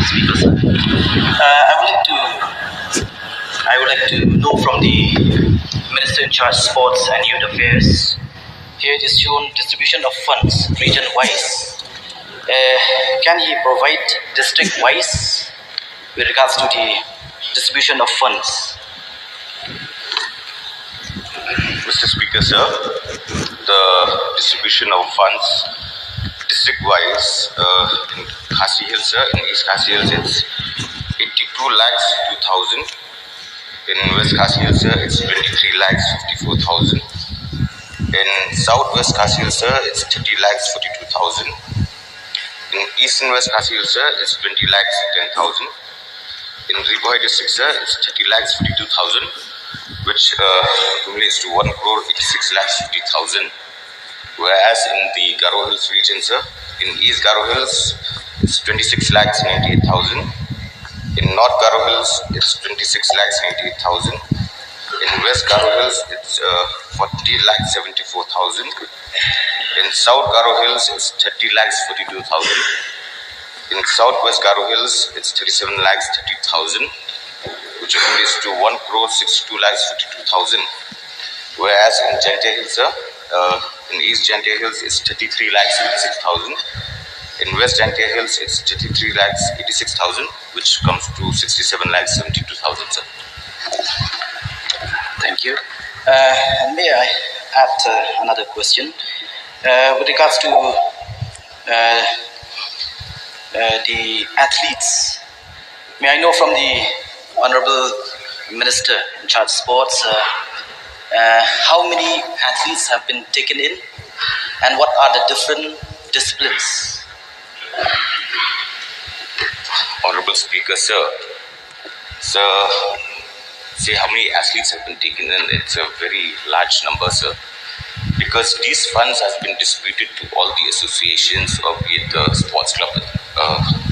Honorable Speaker, sir. I would like to know from the Minister in charge of Sports and Youth Affairs. Here it is shown distribution of funds region-wise. Can he provide district-wise with regards to the distribution of funds? Mr. Speaker, sir, the distribution of funds district-wise in Khasi Hills, sir, in East Khasi Hills it's 82 lakhs 2,000. In West Khasi Hills, sir, it's 23 lakhs 54,000. In South West Khasi Hills, sir, it's 30 lakhs 42,000. In East and West Khasi Hills, sir, it's 20 lakhs 10,000. In Riboy district, sir, it's 30 lakhs 52,000, which accumulates to 1 crore 86 lakhs 50,000. Whereas in the Garo Hills region, sir, in East Garo Hills, it's 26 lakhs 98,000. In North Garo Hills, it's 26 lakhs 98,000. In West Garo Hills, it's 40 lakhs 74,000. In South Garo Hills, it's 30 lakhs 42,000. In Southwest Garo Hills, it's 37 lakhs 30,000, which accumulates to 1 crore 62 lakhs 52,000. Whereas in Jantia Hills, sir, in East Jantia Hills, it's 33 lakhs 86,000. In West Jantia Hills, it's 33 lakhs 86,000, which comes to 67 lakhs 72,000, sir. Thank you. And may I add another question? With regards to the athletes, may I know from the Honorable Minister in charge of sports, how many athletes have been taken in and what are the different disciplines? Honorable Speaker, sir, say how many athletes have been taken in, it's a very large number, sir, because these funds have been distributed to all the associations or be it the sports club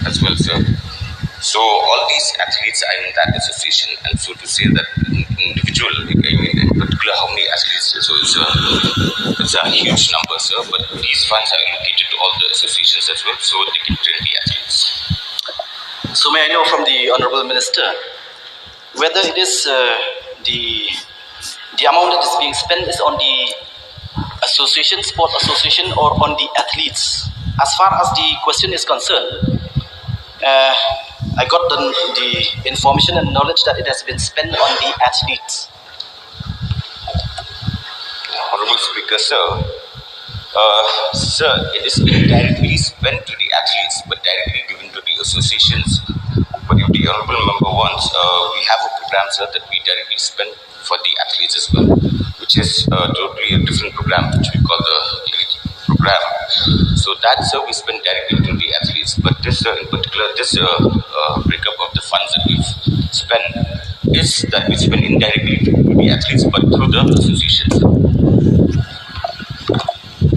as well, sir. So all these athletes are in that association, and so to say that individual, I mean in particular how many athletes, so it's a huge number, sir, but these funds are allocated to all the associations as well, so they can train the athletes. So may I know from the Honorable Minister whether it is the amount that is being spent is on the association, sport association, or on the athletes? As far as the question is concerned, I got the information and knowledge that it has been spent on the athletes. Honorable Speaker, sir, it is indirectly spent to the athletes, but directly given to the associations. But if the Honorable Member wants, we have a program, sir, that we directly spend for the athletes as well, which is totally a different program, which we call the elite program. So that, sir, we spend directly to the athletes. But this, in particular, this breakup of the funds that we've spent is that we spend indirectly to the athletes, but through the associations.